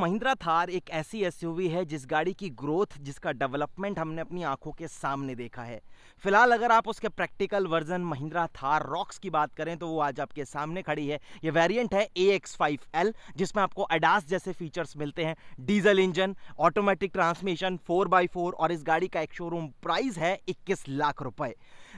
महिंद्रा थार एक ऐसी एसयूवी है जिस गाड़ी की ग्रोथ, जिसका डेवलपमेंट हमने अपनी आंखों के सामने देखा है। फिलहाल अगर आप उसके practical version Mahindra Thar rocks की बात करें तो वो आज आपके सामने खड़ी है। ये वेरिएंट है AX5L, जिसमें आपको अडास जैसे फीचर्स मिलते हैं, diesel engine, automatic transmission, 4x4 और इस गाड़ी का एक शोरूम प्राइस है 21 लाख रुपए।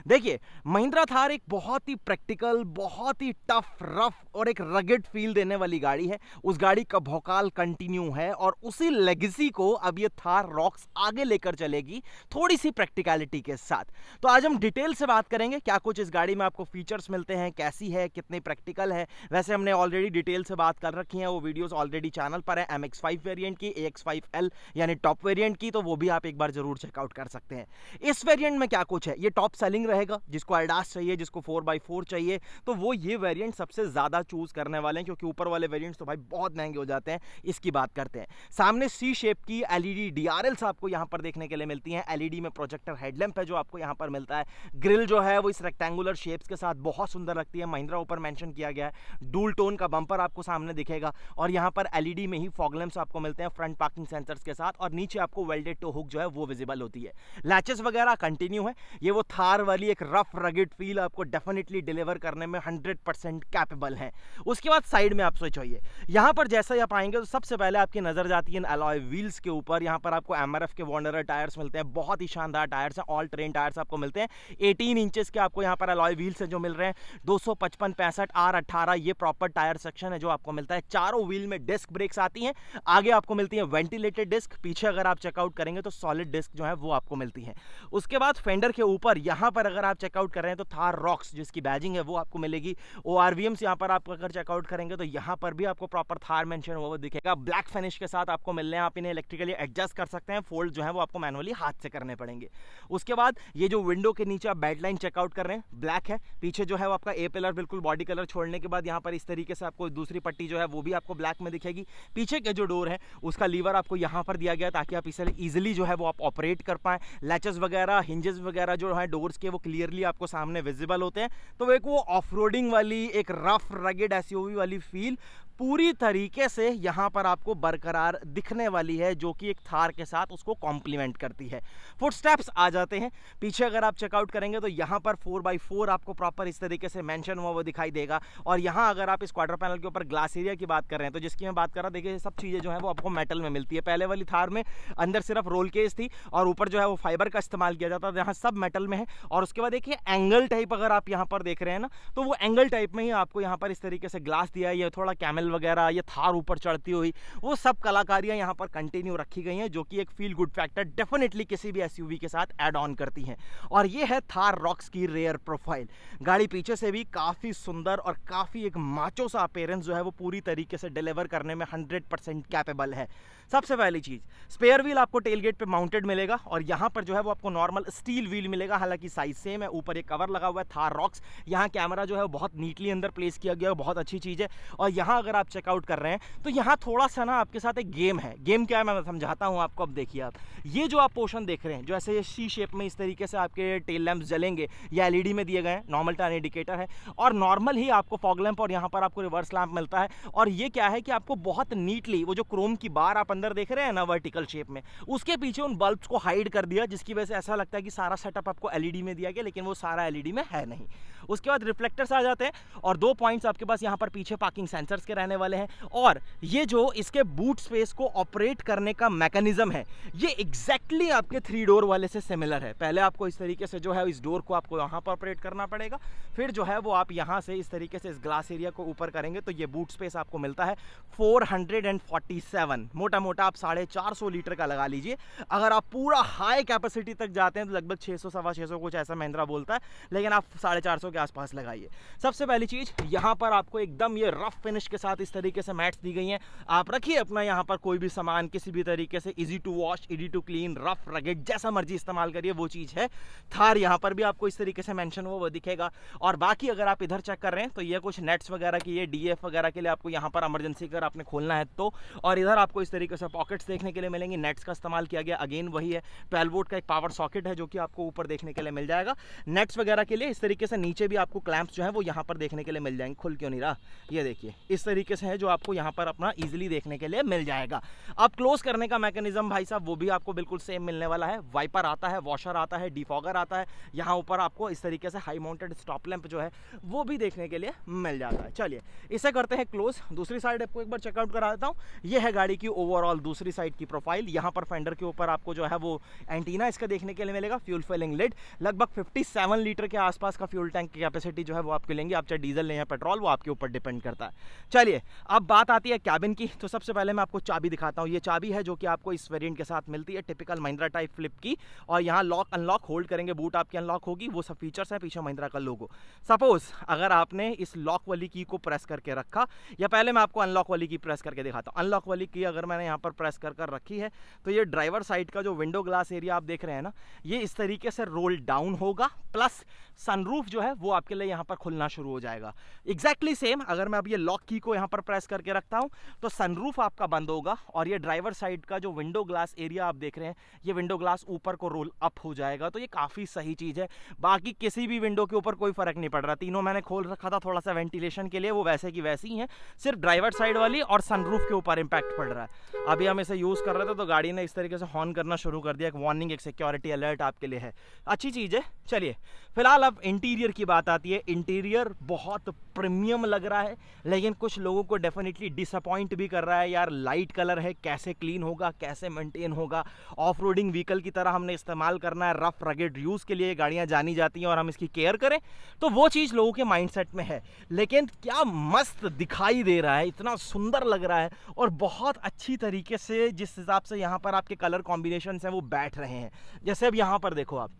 देखिए, महिंद्रा थार एक बहुत ही प्रैक्टिकल, बहुत ही टफ, रफ और एक रगेड फील देने वाली गाड़ी है। उस गाड़ी का भौकाल कंटिन्यू है और उसी लेगेसी को अब ये थार रॉक्स आगे लेकर चलेगी, थोड़ी सी प्रैक्टिकलिटी के साथ। तो आज हम डिटेल से बात करेंगे क्या कुछ इस गाड़ी में आपको फीचर्स मिलते हैं, कैसी है, कितनी प्रैक्टिकल है। वैसे हमने ऑलरेडी डिटेल से बात कर रखी है, वो वीडियोस ऑलरेडी चैनल पर है, MX5 वेरिएंट की, AX5L यानी टॉप वेरिएंट की, तो वो भी आप एक बार जरूर चेकआउट कर सकते हैं। इस वेरिएंट में क्या कुछ है, ये टॉप सेलिंग रहेगा। जिसको एडास चाहिए, जिसको 4x4 चाहिए, तो वो ये वेरिएंट सबसे ज्यादा चूज करने वाले हैं, क्योंकि ऊपर वाले वेरिएंट्स तो भाई बहुत महंगे हो जाते हैं। इसकी बात करते हैं। सामने सी शेप की LED DRLs आपको यहां पर देखने के लिए मिलती हैं। LED में प्रोजेक्टर हेडलैम्प है जो आपको यहां पर मिलता है। ग्रिल जो है वो इस रेक्टेंगुलर शेप्स के साथ बहुत सुंदर लगती है। महिंद्रा ऊपर मेंशन किया गया है। डूल टोन का बम्पर आपको सामने दिखेगा और यहां पर LED में ही फॉग लैंप्स आपको मिलते हैं फ्रंट पार्किंग सेंसर्स के साथ, और नीचे आपको वेल्डेड टो हुक जो है वो विजिबल होती है। लैचेस वगैरह कंटिन्यू है। ये वो थार वाली एक रफ रगेड फील आपको डेफिनेटली डिलीवर करने में 100% कैपेबल है। उसके बाद साइड में आप स्विच होइए, यहां पर जैसा ही आप आएंगे तो सबसे पहले आपकी नजर जाती है अलॉय व्हील्स के ऊपर। यहां पर आपको MRF के वॉर्नर टायर्स मिलते हैं, बहुत ही शानदार टायर्स हैं, ऑल ट्रेन टायर्स आपको मिलते हैं। 18 इंचेस के आपको यहां पर अलॉय व्हील्स हैं जो मिल रहे हैं। 255, 65, R18 ये प्रॉपर टायर सेक्शन है जो आपको मिलता है। चारों व्हील में डिस्क ब्रेक्स आती हैं। आगे आपको मिलती है वेंटिलेटेड डिस्क, पीछे अगर आप चेकआउट करेंगे तो सॉलिड डिस्क जो है वो आपको मिलती है। उसके बाद फेंडर के ऊपर यहां पर अगर आप चेकआउट कर रहे हैं तो थार रॉक्स जिसकी बैजिंग है वो आपको मिलेगी। ORVMs यहां पर आप अगर चेकआउट करेंगे तो यहां पर भी आपको प्रॉपर थार मेंशन हुआ दिखेगा। ब्लैक फिनिश के साथ आपको मिलने हैं। आप इन्हें इलेक्ट्रिकली एडजस्ट कर सकते हैं। फोल्ड जो है वो आपको मैनुअली हाथ से करने पड़ेंगे। उसके बाद ये जो विंडो के नीचे आप बेड लाइन चेकआउट कर रहे हैं, ब्लैक है। पीछे जो है वो आपका ए पिलर बिल्कुल बॉडी कलर छोड़ने के बाद यहां पर इस तरीके से आपको दूसरी पट्टी जो है वो भी आपको ब्लैक में दिखेगी। पीछे के जो डोर है उसका लीवर आपको यहां पर दिया गया ताकि आप इसे इजिली जो है वो आप ऑपरेट कर पाए। लैचेस वगैरह, हिंजेस वगैरह जो है डोर्स के वो क्लियरली आपको सामने विजिबल होते हैं। तो एक वो ऑफ रोडिंग वाली, एक रफ रगेड एसयूवी वाली फील पूरी तरीके से यहां पर आपको बरकरार दिखने वाली है, जो कि एक थार के साथ उसको कॉम्प्लीमेंट करती है। फुटस्टेप्स आ जाते हैं। पीछे अगर आप चेकआउट करेंगे तो यहां पर 4x4 आपको प्रॉपर इस तरीके से मेंशन हुआ वो दिखाई देगा। और यहां अगर आप इस क्वार्टर पैनल के ऊपर ग्लास एरिया की बात कर रहे हैं तो जिसकी मैं बात कर रहा, देखिए सब चीजें जो है वो आपको मेटल में मिलती है। पहले वाली थार में अंदर सिर्फ रोल केस थी और ऊपर जो है वो फाइबर का इस्तेमाल किया जाता था, यहाँ सब मेटल में है। और उसके बाद देखिए एंगल टाइप अगर आप यहाँ पर देख रहे हैं ना, तो वो एंगल टाइप में ही आपको यहाँ पर इस तरीके से ग्लास दिया है। ये थोड़ा कैमल वगैरह, ये थार ऊपर चढ़ती हुई, वो सब कलाकारियां यहाँ पर कंटिन्यू रखी गई हैं, जो कि एक फील गुड फैक्टर डेफिनेटली किसी भी एसयूवी के साथ ऐड ऑन करती हैं। और ये है थार रॉक्स की रेयर प्रोफाइल। गाड़ी पीछे से भी काफी सुंदर और काफी एक माचो सा अपीयरेंस जो है वो पूरी तरीके से डिलीवर करने में 100% कैपेबल है। सबसे पहली चीज, स्पेयर व्हील आपको टेलगेट पे माउंटेड मिलेगा और यहाँ पर जो है वो आपको नॉर्मल स्टील व्हील मिलेगा, हालांकि साइज सेम है। ऊपर एक कवर लगा हुआ है थार रॉक्स। यहाँ कैमरा जो है बहुत नीटली अंदर प्लेस किया गया है, बहुत अच्छी चीज है। और यहाँ अगर आप चेकआउट कर रहे हैं तो यहाँ थोड़ा सा ना आपके साथ एक गेम है। गेम क्या है मैं समझाता हूँ आपको। अब देखिए, आप ये जो आप पोर्शन देख रहे हैं, जो ऐसे ये सी शेप में इस तरीके से आपके टेल लैंप्स जलेंगे, ये LED में दिए गए हैं, नॉर्मल टर्न इंडिकेटर है। और नॉर्मल ही आपको फॉग लैंप और यहाँ पर आपको रिवर्स लैंप मिलता है। और ये क्या है कि आपको बहुत नीटली वो जो क्रोम की बार आप अंदर देख रहे हैं ना वर्टिकल शेप में, उसके पीछे उन बल्ब्स को हाइड कर दिया, जिसकी वजह से ऐसा लगता है कि सारा सेटअप आपको LED में दिया गया, लेकिन वो सारा LED में है नहीं। उसके बाद रिफ्लेक्टर्स आ जाते हैं और 2 पॉइंट्स आपके पास यहाँ पर पीछे पार्किंग सेंसर्स के रहने वाले हैं। और ये जो इसके बूट स्पेस को ऑपरेट करने का मैकेनिज्म है, ये एग्जैक्टली आपके 3 डोर वाले से सिमिलर है। पहले आपको इस तरीके से जो है इस डोर को आपको यहाँ पर ऑपरेट करना पड़ेगा, फिर जो है वो आप यहाँ से इस तरीके से इस ग्लास एरिया को ऊपर करेंगे तो ये बूट स्पेस आपको मिलता है 447, मोटा मोटा आप 450 लीटर का लगा लीजिए। अगर आप पूरा हाई कैपेसिटी तक जाते हैं तो लगभग 600, सवा 600 कुछ ऐसा महिंद्रा बोलता है, लेकिन आप 450 के आसपास लगाइए। सबसे पहली चीज, यहाँ पर आपको एकदम ये रफ फिनिश के साथ इस तरीके से मैट्स दी गई हैं। आप रखिए अपना यहाँ पर कोई भी सामान किसी भी तरीके से, easy to wash, easy to clean, rough rugged, जैसा मर्जी इस्तेमाल करिए, वो चीज है। थार यहाँ पर भी आपको इस तरीके से मेंशन हुआ वो दिखेगा। और बाकी अगर आप इधर चेक कर रहे हैं तो ये कुछ नेट्स वगैरह की, ये DF वगैरह के लिए आपको यहाँ पर इमरजेंसी अगर आपने खोलना है तो। और इधर आपको इस तरीके से पॉकेट्स देखने के लिए मिलेंगे। नेट्स का इस्तेमाल किया गया, अगेन वही है। 12 वोल्ट का एक पावर सॉकेट है जो कि आपको ऊपर देखने के लिए मिल जाएगा। नेट्स वगैरह के लिए इस तरीके से नीचे भी आपको क्लैंप्स जो है वो यहाँ पर देखने के लिए मिल जाएंगे। खुल क्यों नहीं रहा, ये देखिए इस तरीके तरीके से है जो आपको यहाँ पर अपना इजीली देखने के लिए मिल जाएगा। अब क्लोज करने का मैकेनिज्म भाई साहब वो भी आपको बिल्कुल सेम मिलने वाला है। वाइपर आता है, वॉशर आता है, डिफॉगर आता है, यहाँ ऊपर आपको इस तरीके से हाई माउंटेड स्टॉप लैंप जो है वो भी देखने के लिए मिल जाता है। चलिए इसे करते हैं क्लोज। दूसरी साइड आपको एक बार चेकआउट करा देता हूँ। ये है गाड़ी की ओवरऑल दूसरी साइड की प्रोफाइल। यहाँ पर फेंडर के ऊपर आपको जो है वो एंटीना इसका देखने के लिए मिलेगा। फ्यूल फिलिंग लिड, लगभग 57 लीटर के आसपास का फ्यूल टैंक की कैपेसिटी जो है वो आपको लेंगे। आप चाहे डीजल लें या पेट्रोल, वो आपके ऊपर डिपेंड करता है। चलिए अब बात आती है कैबिन की। तो सबसे पहले मैं आपको चाबी दिखाता हूँ। ये चाबी है जो कि आपको इस वेरिएंट के साथ मिलती है, टिपिकल महिंद्रा टाइप फ्लिप की। और यहाँ लॉक अनलॉक होल्ड करेंगे, बूट आपकी अनलॉक होगी, वो सब फीचर्स है। पीछे महिंद्रा का लोगो। सपोज अगर आपने इस लॉक वाली की को प्रेस करके रखा, या पहले मैं आपको अनलॉक वाली की प्रेस करके दिखाता हूँ। अनलॉक वाली की अगर मैंने यहाँ पर प्रेस कर रखी है तो ये ड्राइवर साइड का जो विंडो ग्लास एरिया आप देख रहे हैं ना, ये इस तरीके से रोल डाउन होगा, प्लस सनरूफ जो है वो आपके लिए यहाँ पर खुलना शुरू हो जाएगा। एग्जैक्टली सेम अगर मैं अब ये लॉक की को यहाँ पर प्रेस करके रखता हूँ तो सनरूफ आपका बंद होगा, और ये ड्राइवर साइड का जो विंडो ग्लास एरिया आप देख रहे हैं, ये विंडो ग्लास ऊपर को रोल अप हो जाएगा। तो ये काफ़ी सही चीज़ है। बाकी किसी भी विंडो के ऊपर कोई फर्क नहीं पड़ रहा। तीनों मैंने खोल रखा था थोड़ा सा वेंटिलेशन के लिए, वो वैसे की वैसी ही है, सिर्फ ड्राइवर साइड वाली और सनरूफ के ऊपर इंपैक्ट पड़ रहा है। अभी हम इसे यूज़ कर रहे थे तो गाड़ी ने इस तरीके से हॉर्न करना शुरू कर दिया। एक वार्निंग, एक सिक्योरिटी अलर्ट आपके लिए है, अच्छी चीज़ है। चलिए फिलहाल अब इंटीरियर की बात आती है। इंटीरियर बहुत प्रीमियम लग रहा है, लेकिन कुछ लोगों को डेफिनेटली डिसअपॉइंट भी कर रहा है। यार लाइट कलर है, कैसे क्लीन होगा, कैसे मेंटेन होगा। ऑफ रोडिंग व्हीकल की तरह हमने इस्तेमाल करना है, रफ रगेड यूज़ के लिए गाड़ियाँ जानी जाती हैं, और हम इसकी केयर करें तो वो चीज़ लोगों के माइंडसेट में है। लेकिन क्या मस्त दिखाई दे रहा है, इतना सुंदर लग रहा है, और बहुत अच्छी तरीके से जिस हिसाब से यहाँ पर आपके कलर कॉम्बिनेशन हैं वो बैठ रहे हैं। जैसे अब यहाँ पर देखो, आप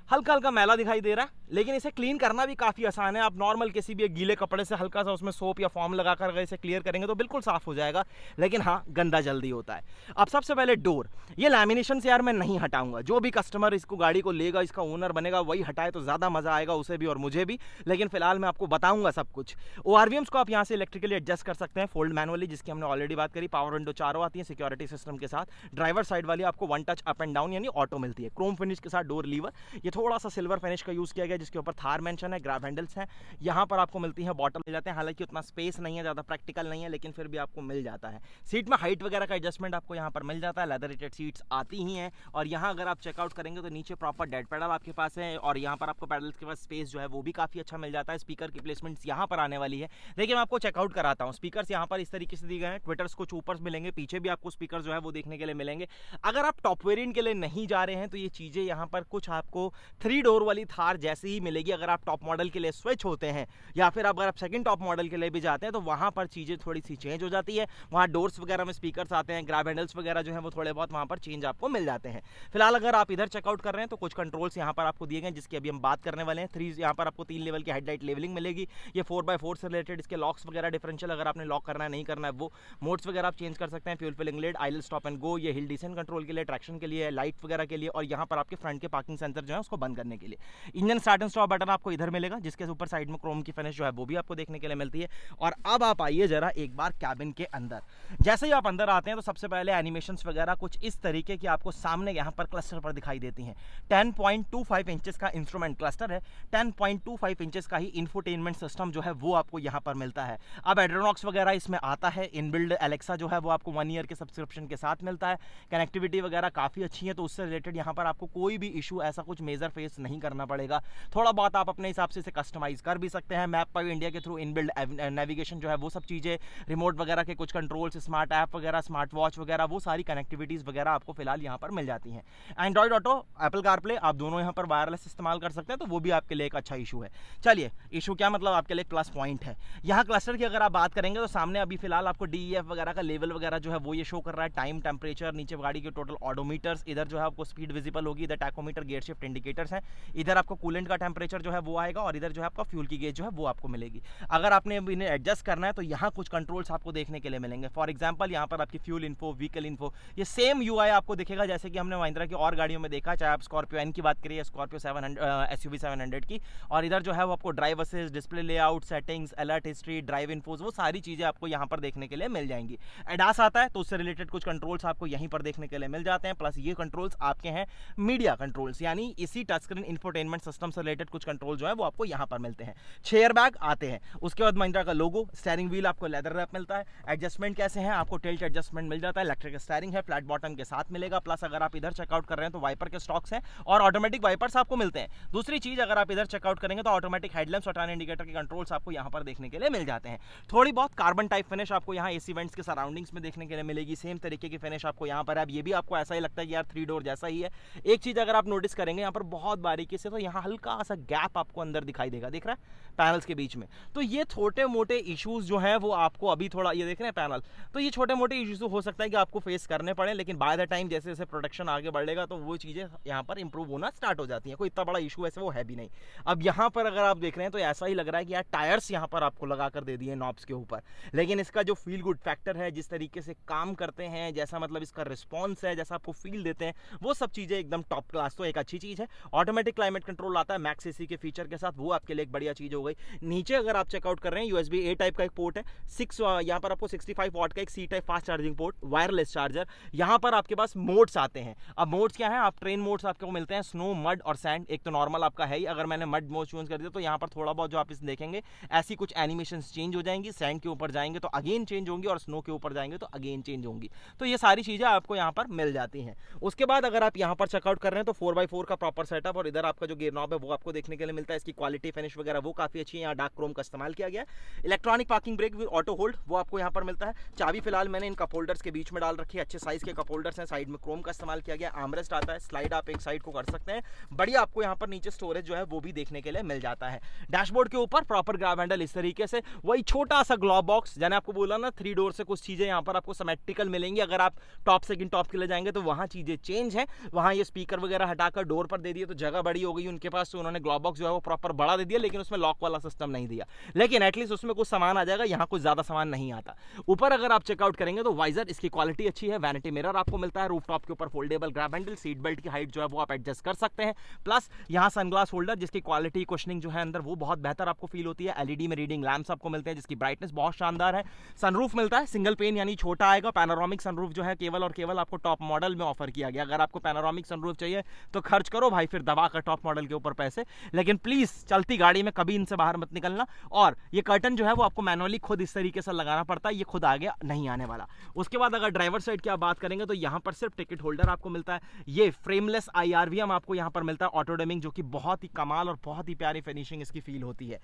हल्का हल्का मैला दिखाई दे रहा है, लेकिन इसे क्लीन करना भी काफ़ी आसान है। आप नॉर्मल किसी भी एक गीले कपड़े से हल्का सा उसमें सोप या फॉर्म लगाकर अगर इसे क्लियर करेंगे तो बिल्कुल साफ़ हो जाएगा। लेकिन हाँ, गंदा जल्दी होता है। अब सबसे पहले डोर, ये लैमिनेशन से यार मैं नहीं हटाऊंगा। जो भी कस्टमर इसको गाड़ी को लेगा, इसका ओनर बनेगा, वही हटाए तो ज़्यादा मज़ा आएगा उसे भी और मुझे भी। लेकिन फिलहाल मैं आपको बताऊंगा सब कुछ। ORVMs को आप यहाँ से इलेक्ट्रिकली एडजस्ट कर सकते हैं, फोल्ड मैनुअली, जिसकी हमने ऑलरेडी बात करी। पावर विंडो चारों आती है सिक्योरिटी सिस्टम के साथ। ड्राइवर साइड वाली आपको one touch up and down यानी ऑटो मिलती है। क्रोम फिनिश के साथ डोर लीवर, ये थोड़ा सा सिल्वर फिनिश का यूज़ किया गया, जिसके ऊपर थार मेंशन है। ग्रैब हैंडल्स हैं, यहाँ पर आपको मिलती है, बॉटल मिल जाते हैं। हालांकि उतना स्पेस नहीं है, ज़्यादा प्रैक्टिकल नहीं है, लेकिन फिर भी आपको मिल जाता है। सीट में हाइट वगैरह का एडजस्टमेंट आपको यहाँ पर मिल जाता है। लेदर रेटेड सीट्स आती ही हैं, और यहाँ अगर आप चेकआउट करेंगे तो नीचे प्रॉपर डेड पैडल आपके पास है, और यहाँ पर आपको पैडल्स के पास स्पेस जो है वो भी काफ़ी अच्छा मिल जाता है। स्पीकर की प्लेसमेंट्स यहाँ पर आने वाली है, लेकिन मैं आपको चेकआउट कराता हूँ। स्पीकर्स यहाँ पर इस तरीके से दिए गए हैं, ट्विटर्स कुछ ऊपर मिलेंगे, पीछे भी आपको स्पीकर जो है वो देखने के लिए मिलेंगे। अगर आप टॉप वेरिएंट के लिए नहीं जा रहे हैं तो ये चीज़ें यहाँ पर कुछ आपको 3 डोर वाली थार जैसी ही मिलेगी। अगर आप टॉप मॉडल के लिए स्विच होते हैं, या फिर अगर आप सेकंड टॉप मॉडल के लिए भी जाते हैं, तो वहाँ पर चीज़ें थोड़ी सी चेंज हो जाती है। वहाँ डोर्स वगैरह में स्पीकर्स आते हैं, ग्रैब हैंडल्स वगैरह जो है वो थोड़े बहुत वहाँ पर चेंज आपको मिल जाते हैं। फिलहाल अगर आप इधर चेकआउट कर रहे हैं तो कुछ कंट्रोल्स यहाँ पर आपको दिए गए, जिसकी अभी हम बात करने वाले हैं। 3 यहाँ पर आपको 3 लेवल की हेडलाइट लेवलिंग मिलेगी। ये 4x4 से रिलेटेड इसके लॉक्स वगैरह डिफरेंशियल, अगर आपने लॉक करना है नहीं करना है वो मोड्स वगैरह आप चेंज कर सकते हैं। Fuel filling lid, idle stop and go, ये हिल डिसेंट कंट्रोल के लिए, ट्रैक्शन के लिए, लाइट वगैरह के लिए, और यहाँ पर आपके फ्रंट के पार्किंग सेंसर जो है उसको बंद करने के लिए। Engine start and stop button आपको इधर मिलेगा, जिसके ऊपर साइड में क्रोम की फिनिश जो है वो भी आपको देखने के लिए मिलती है। और अब आप आइए जरा एक बार कैबिन के अंदर। जैसे ही आप अंदर आते हैं तो सबसे पहले एनिमेशंस वगैरह कुछ इस तरीके की आपको सामने यहाँ पर क्लस्टर पर दिखाई देती हैं। 10.25 इंचेस का इंस्ट्रूमेंट क्लस्टर है, 10.25 इंचेस का ही इंफोटेनमेंट सिस्टम जो है वो आपको यहाँ पर मिलता है। अब एड्रोनॉक्स वगैरह इसमें आता है, इनबिल्ड एलेक्सा जो है वो आपको 1 ईयर के सब्सक्रिप्शन के साथ मिलता है। कनेक्टिविटी वगैरह काफ़ी अच्छी है, तो उससे रिलेटेड यहाँ पर आपको कोई भी इशू ऐसा कुछ मेजर फेस नहीं करना पड़ेगा। थोड़ा बहुत आप अपने हिसाब से इसे कस्टमाइज कर भी सकते हैं। मैप पर इंडिया के थ्रू इनबिल्ड नेविगेशन जो है वो सब चीज़ें, रिमोट वगैरह के कुछ कंट्रोल्स, स्मार्ट ऐप वगैरह, स्मार्ट वॉच वगैरह, वो सारी कनेक्टिविटीज़ वगैरह आपको फिलहाल यहाँ पर मिल जाती हैं। एंड्रॉइड ऑटो, एप्पल कारप्ले, आप दोनों यहाँ पर वायरलेस इस्तेमाल कर सकते हैं, तो वो भी आपके लिए एक अच्छा इशू है। चलिए, इशू क्या मतलब आपके लिए एक प्लस पॉइंट है। यहाँ क्लस्टर की अगर आप बात करेंगे तो सामने अभी फिलहाल आपको DEF वगैरह का लेवल वगैरह जो है वो ये शो कर रहा है। टाइम, टेम्परेचर, नीचे गाड़ी के टोटल ऑडोमीटर्स, इधर जो है आपको स्पीड विजिबल होगी, इधर टैकोमीटर, गियर शिफ्ट इंडिकेटर्स हैं, इधर आपको कूलेंट का टेम्परेचर जो है वो आएगा, और इधर जो है आपका फ्यूल की गेज जो है वो आपको मिलेगी। अगर आपने इन्हें एडजस्ट करना है तो यहाँ कुछ कंट्रोल्स आपको देखने के लिए मिलेंगे। फॉर एग्जांपल यहाँ पर आपकी फ्यूल इन्फो, व्हीकल इन्फो, ये सेम UI आपको दिखेगा जैसे कि हमने महिंद्रा की और गाड़ियों में देखा, चाहे आप स्कॉर्पियो N की बात करिए, स्कॉर्पियो 700 SUV 700 की। और इधर जो है वो आपको drive assist, display layout, settings, alert history, drive infos, वो सारी चीज़ें आपको यहाँ पर देखने के लिए मिल जाएंगी। एडास आता है तो उससे रिलेटेड कुछ कंट्रोल्स आपको यहीं पर देखने के लिए मिल जाते हैं। प्लस ये कंट्रोल्स आपके हैं मीडिया कंट्रोल्स, यानी इसी इसी टच स्क्रीन इंफोटेनमेंट सिस्टम से रिलेटेड कुछ कंट्रोल जो है वो आपको यहाँ पर मिलते हैं। 6 एयरबैग आते हैं, उसके बाद महिंद्रा का लोगो, स्टीयरिंग व्हील आपको लेदर रैप मिलता है। एडजस्टमेंट कैसे हैं, आपको टिल्ट एडजस्टमेंट मिल जाता है, इलेक्ट्रिक स्टीयरिंग है, फ्लैट बॉटम के साथ मिलेगा। प्लस अगर आप इधर चेकआउट कर रहे हैं तो वाइपर के स्टॉक्स हैं और ऑटोमेटिक वाइपर्स आपको मिलते हैं। दूसरी चीज, अगर आप इधर चेकआउट करेंगे तो ऑटोमेटिक हेडलैम्प्स और टर्न इंडिकेटर के कंट्रोल्स आपको यहाँ पर देखने के लिए मिल जाते हैं। थोड़ी बहुत कार्बन टाइप फिनिश आपको यहाँ एसी वेंट्स के सराउंडिंग्स में देखने के लिए मिलेगी। सेम तरीके की फिनिश आपको यहाँ पर है। अब ये भी आपको ऐसा ही लगता है कि यार 3 डोर जैसा ही है। एक चीज अगर आप नोटिस करेंगे यहाँ पर बहुत बारीकी से, तो यहाँ हल्का सा गैप आपको अंदर दिखाई देगा, दिख रहा है पैनल्स के बीच में। तो ये छोटे मोटे इश्यूज जो हैं वो आपको अभी थोड़ा, ये देख रहे हैं पैनल, तो ये छोटे मोटे इश्यूज हो सकता है कि आपको फेस करने पड़े, लेकिन बाय द टाइम जैसे जैसे प्रोडक्शन आगे बढ़ेगा तो वो चीज़ें यहाँ पर इंप्रूव होना स्टार्ट हो जाती हैं। कोई इतना बड़ा इशू वैसे वो है भी नहीं। अब यहाँ पर अगर आप देख रहे हैं तो ऐसा ही लग रहा है कि यार टायर्स यहाँ पर आपको लगा कर दे दिए नॉब्स के ऊपर, लेकिन इसका जो फील गुड फैक्टर है, जिस तरीके से काम करते हैं, जैसा मतलब इसका रिस्पॉन्स है, जैसा आपको फील देते हैं, वो सब चीज़ें एकदम टॉप क्लास। तो एक अच्छी चीज़ है। ऑटोमेटिक क्लाइमेट कंट्रोल आता है मैक्स एसी के फीचर के साथ, वो आपके लिए एक बढ़िया चीज़ हो गई। नीचे अगर आप चेकआउट कर रहे हैं USB A टाइप का एक पोर्ट है, 6 यहाँ पर आपको 65 वाट का एक C type fast charging port, wireless charger. यहाँ पर आपके पास मोड्स आते हैं। अब मोड्स क्या है, आप ट्रेन मोड्स आपको मिलते हैं, स्नो, मड और सैंड। एक तो नॉर्मल आपका है ही, अगर मैंने मड मोड चूज कर दिया तो यहाँ पर थोड़ा बहुत जो आप इस देखेंगे ऐसी कुछ एनिमेशन चेंज हो जाएंगी। सैंड के ऊपर जाएंगे तो अगेन चेंज होंगी और स्नो के ऊपर जाएंगे तो अगेन चेंज होंगी। तो ये सारी चीज़ें आपको यहाँ पर मिल जाती हैं। उसके बाद अगर आप यहाँ पर चेकआउट कर रहे हैं तो 4x4 का प्रॉपर सेटअप, और इधर आपका जो गियर नॉब है वो आपको देखने के लिए मिलता है। इसकी क्वालिटी फिनिश वगैरह वो काफ़ी अच्छी है। यहाँ डार्क क्रोम का इस्तेमाल किया गया है। Electronic parking brake with auto hold वो आपको यहाँ पर मिलता है। चाबी फिलहाल मैंने इन कप होल्डर्स के बीच में डाल रखी है, अच्छे साइज के कप होल्डर्स हैं। साइड में क्रोम का इस्तेमाल किया गया। आर्मरेस्ट आता है, स्लाइड आप एक साइड को कर सकते हैं। बढ़िया आपको यहाँ पर नीचे स्टोरेज जो है वो भी देखने के लिए मिल जाता है। डैशबोर्ड के ऊपर प्रॉपर ग्रैब हैंडल इस तरीके से, वही छोटा सा ग्लॉब बॉक्स, मैंने आपको बोला ना 3 डोर से कुछ चीजें यहाँ पर आपको सिमेट्रिकल मिलेंगी। अगर आप टॉप सेकंड टॉप के लिए जाएंगे तो वहाँ चीजें चेंज है। वहाँ ये स्पीकर वगैरह हटाकर डोर पर दे दिए तो जगह बड़ी हो गई उनके पास, तो उन्होंने ग्लॉब बॉक्स जो है वो प्रॉपर बड़ा दे दिया, लेकिन उसमें लॉक वाला सिस्टम नहीं दिया। लेकिन एटलीस्ट उसमें कुछ सामान आ जाएगा, यहाँ कुछ ज्यादा सामान नहीं आता। ऊपर अगर आप चेकआउट करेंगे तो वाइजर, इसकी क्वालिटी अच्छी है। वैनिटी मिरर आपको मिलता है। रूफटॉप के ऊपर foldable grab handle, seat belt की हाइट जो है वो आप एडजस्ट कर सकते हैं। प्लस यहाँ सनग्लास होल्डर, जिसकी क्वालिटी कुशनिंग जो है अंदर वो बहुत बेहतर आपको फील होती है। एलईडी में रीडिंग लैंप्स आपको मिलते हैं जिसकी ब्राइटनेस बहुत शानदार है। सनरूफ मिलता है, सिंगल पेन यानी छोटा आएगा। पैनोरामिक सनरूफ जो है केवल और केवल आपको टॉप मॉडल में ऑफर किया गया। अगर आपको पैनोरामिक सनरूफ चाहिए तो खर्च करो भाई, फिर दबा कर टॉप मॉडल के ऊपर पैसे, लेकिन प्लीज चलती गाड़ी में कभी इनसे बाहर मत निकलना। और ये कर्टन जो है वो आपको मैनुअली खुद इस तरीके से लगाना पड़ता है, ये खुद आगे नहीं आने वाला। उसके बाद अगर ड्राइवर साइड की आप बात करेंगे तो यहाँ पर सिर्फ टिकट होल्डर आपको मिलता है। ये फ्रेमलेस IRVM आपको यहाँ पर मिलता है, ऑटो डिमिंग, जो कि बहुत ही कमाल और बहुत ही प्यारी फिनिशिंग इसकी फील होती है।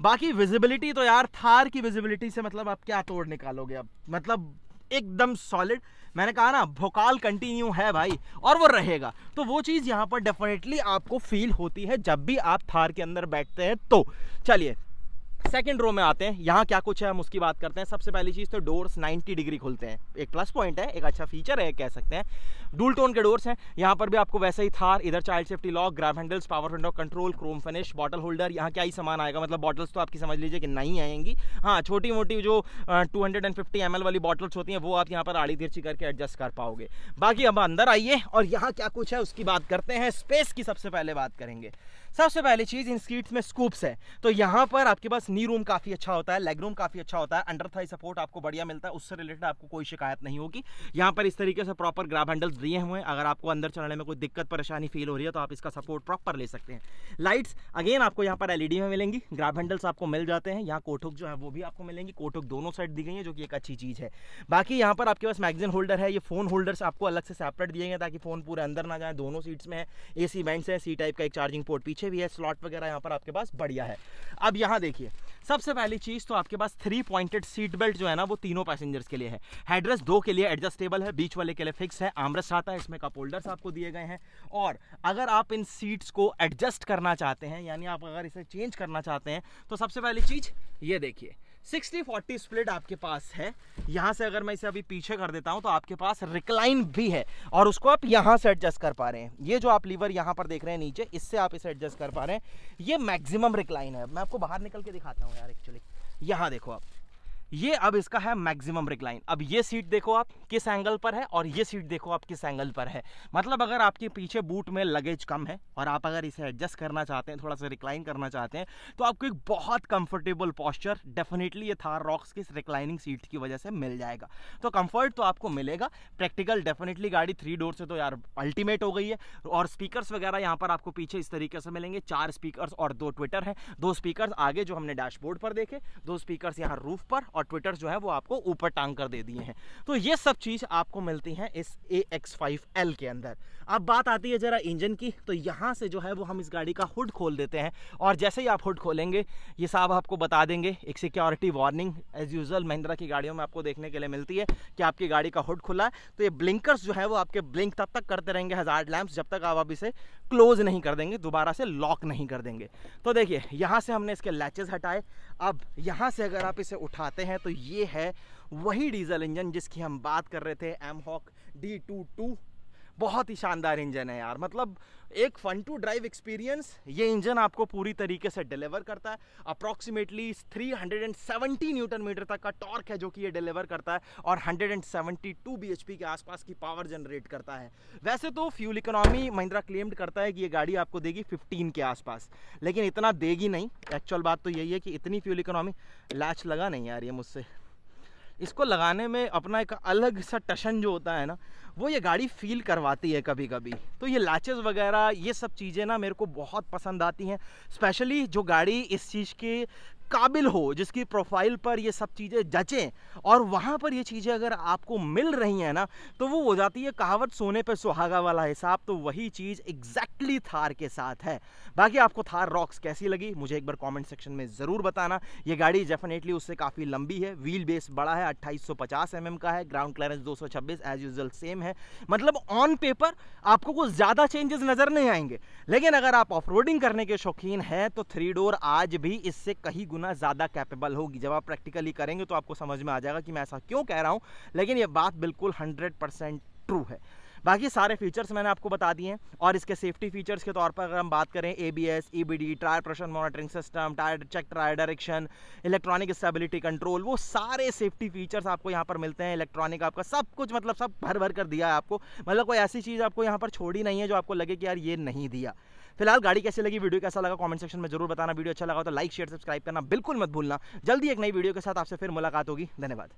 बाकी विजिबिलिटी तो यार थार की विजिबिलिटी से मतलब आप क्या तोड़ निकालोगे, अब मतलब एकदम सॉलिड। मैंने कहा ना भोकाल कंटिन्यू है भाई, और वो रहेगा। तो वो चीज़ यहाँ पर डेफिनेटली आपको फील होती है जब भी आप थार के अंदर बैठते हैं। तो चलिए सेकंड रो में आते हैं, यहाँ क्या कुछ है हम उसकी बात करते हैं। सबसे पहली चीज़ तो डोर्स 90 डिग्री खुलते हैं, एक प्लस पॉइंट है, एक अच्छा फीचर है कह सकते हैं। डूल टोन के डोर्स हैं, यहाँ पर भी आपको वैसे ही थार। इधर child safety lock, grab handles, power window control, Chrome finish, bottle holder. यहाँ क्या ही सामान आएगा, मतलब बॉटल्स तो आपकी समझ लीजिए कि नहीं आएंगी। हाँ, छोटी मोटी जो 250 ml वाली बॉटल्स होती हैं वो आप यहाँ पर आड़ी तिरछी करके एडजस्ट कर पाओगे। बाकी अब अंदर आइए और यहाँ क्या कुछ है उसकी बात करते हैं। स्पेस की सबसे पहले बात करेंगे। सबसे पहली चीज़, इन सीट्स में स्कूप्स है, तो यहाँ पर आपके पास नी रूम काफ़ी अच्छा होता है, लेग रूम काफ़ी अच्छा होता है, अंडर थाई सपोर्ट आपको बढ़िया मिलता है, उससे रिलेटेड आपको कोई शिकायत नहीं होगी। यहाँ पर इस तरीके से प्रॉपर ग्रैब हैंडल्स दिए हुए हैं। अगर आपको अंदर चलने में कोई दिक्कत परेशानी फील हो रही है तो आप इसका सपोर्ट प्रॉपर ले सकते हैं। लाइट्स अगेन आपको यहाँ पर LED में मिलेंगी। ग्रैब हैंडल्स आपको मिल जाते हैं। यहाँ कोटहुक जो है वो भी आपको मिलेंगी, कोटहुक दोनों साइड दी गई है, जो कि एक अच्छी चीज़ है। बाकी यहाँ पर आपके पास मैगजीन होल्डर है। ये फ़ोन होल्डर्स आपको अलग से सेपरेट दिए गए ताकि फ़ोन पूरे अंदर ना जाए। दोनों सीट्स में है, AC वेंट्स है, C टाइप का एक चार्जिंग पोर्ट पीछे भी है, स्लॉट वगैरह यहाँ पर आपके पास बढ़िया है। अब यहाँ देखिए, सबसे पहली चीज तो आपके पास 3 पॉइंटेड सीट बेल्ट जो है ना वो तीनों पैसेंजर्स के लिए है। हेडरेस्ट 2 के लिए एडजस्टेबल है, बीच वाले के लिए फिक्स है। आर्मरेस्ट आता है, इसमें कप होल्डर्स आपको दिए गए हैं। और अगर आप इन सीट्स को एडजस्ट करना चाहते हैं, यानी आप अगर इसे चेंज करना चाहते हैं, तो सबसे पहली चीज ये देखिए 60-40 स्प्लिट आपके पास है। यहाँ से अगर मैं इसे अभी पीछे कर देता हूँ तो आपके पास रिक्लाइन भी है, और उसको आप यहाँ से एडजस्ट कर पा रहे हैं। ये जो आप लीवर यहाँ पर देख रहे हैं नीचे, इससे आप इसे एडजस्ट कर पा रहे हैं। ये मैक्सिमम रिक्लाइन है। मैं आपको बाहर निकल के दिखाता हूँ यार। एक्चुअली यहाँ देखो आप, ये अब इसका है मैक्सिमम रिक्लाइन। अब ये सीट देखो आप किस एंगल पर है और ये सीट देखो आप किस एंगल पर है। मतलब अगर आपके पीछे बूट में लगेज कम है और आप अगर इसे एडजस्ट करना चाहते हैं, थोड़ा सा रिक्लाइन करना चाहते हैं, तो आपको एक बहुत कंफर्टेबल पोस्चर डेफिनेटली ये थार रॉक्स की रिक्लाइनिंग सीट की वजह से मिल जाएगा। तो कंफर्ट तो आपको मिलेगा। प्रैक्टिकल डेफिनेटली गाड़ी 3 डोर से तो यार अल्टीमेट हो गई है। और स्पीकर्स वगैरह यहाँ पर आपको पीछे इस तरीके से मिलेंगे, 4 स्पीकर्स और 2 ट्विटर हैं। 2 स्पीकर्स आगे जो हमने डैशबोर्ड पर देखे, 2 स्पीकर्स यहाँ रूफ पर, और ट्विटर जो है वो आपको ऊपर टांग कर दे दिए हैं। तो ये सब चीज आपको मिलती है इस AX5L के अंदर। अब बात आती है जरा इंजन की, तो यहां से जो है वो हम इस गाड़ी का हुड खोल देते हैं, और जैसे ही आप हुड खोलेंगे ये साहब आपको बता देंगे एक security warning as usual Mahindra की गाड़ियों में आपको देखने के लिए मिलती है कि आपकी गाड़ी का हुड खुला है। तो ये ब्लिंकर्स जो है वो आपके ब्लिंक तब तक करते रहेंगे, हजार्ड लैंप्स, जब तक आप इसे क्लोज नहीं कर देंगे, दोबारा से लॉक नहीं कर देंगे। तो देखिए यहाँ से हमने इसके लैचेस हटाए। अब यहाँ से अगर आप इसे उठाते हैं तो ये है वही डीजल इंजन जिसकी हम बात कर रहे थे, एमहॉक D22। बहुत ही शानदार इंजन है यार, मतलब एक फन टू ड्राइव एक्सपीरियंस ये इंजन आपको पूरी तरीके से डिलीवर करता है। अप्रॉक्सीमेटली 370 न्यूटन मीटर तक का टॉर्क है जो कि ये डिलीवर करता है, और 172 bhp के आसपास की पावर जनरेट करता है। वैसे तो फ्यूल इकोनॉमी महिंद्रा क्लेम्ड करता है कि ये गाड़ी आपको देगी 15 के आसपास, लेकिन इतना देगी नहीं। एक्चुअल बात तो यही है कि इतनी फ्यूल इकोनॉमी, लैच लगा नहीं यार ये मुझसे, इसको लगाने में अपना एक अलग सा टशन जो होता है ना, वो ये गाड़ी फील करवाती है कभी कभी। तो ये लैचेस वगैरह ये सब चीज़ें ना मेरे को बहुत पसंद आती हैं, स्पेशली जो गाड़ी इस चीज़ के काबिल हो, जिसकी प्रोफाइल पर ये सब चीज़ें जचें, और वहाँ पर ये चीज़ें अगर आपको मिल रही हैं ना, तो वो हो जाती है कहावत सोने पे सुहागा वाला हिसाब। तो वही चीज़ एग्जैक्टली थार के साथ है। बाकी आपको थार रॉक्स कैसी लगी मुझे एक बार कमेंट सेक्शन में ज़रूर बताना। ये गाड़ी डेफिनेटली उससे काफ़ी लंबी है, व्हील बेस बड़ा है, 2850 mm का है, ground clearance 226 as usual same है। मतलब ऑन पेपर आपको कुछ ज़्यादा चेंजेस नज़र नहीं आएंगे, लेकिन अगर आप ऑफ रोडिंग करने के शौकीन हैं तो 3 डोर आज भी इससे कहीं गुना ज़्यादा कैपेबल होगी। जब आप प्रैक्टिकली करेंगे तो आपको समझ में आ जाएगा कि मैं ऐसा क्यों कह रहा हूं, लेकिन ये बात बिल्कुल 100% ट्रू है। बाकी सारे फीचर्स मैंने आपको बता दिए हैं, और इसके सेफ्टी फीचर्स के तौर पर अगर हम बात करें, ABS, EBD, tyre pressure monitoring system, tyre check, tyre direction, electronic stability control, वो सारे सेफ्टी फीचर्स आपको यहाँ पर मिलते हैं। इलेक्ट्रॉनिक आपका सब कुछ, मतलब सब भर भर कर दिया है आपको, मतलब कोई ऐसी चीज़ आपको यहाँ पर छोड़ी नहीं है जो आपको लगे कि यार ये नहीं दिया। फिलहाल गाड़ी कैसी लगी, वीडियो कैसा लगा, कमेंट सेक्शन में जरूर बताना। वीडियो अच्छा लगा तो लाइक शेयर सब्सक्राइब करना बिल्कुल मत भूलना। जल्दी एक नई वीडियो के साथ आपसे फिर मुलाकात होगी। धन्यवाद।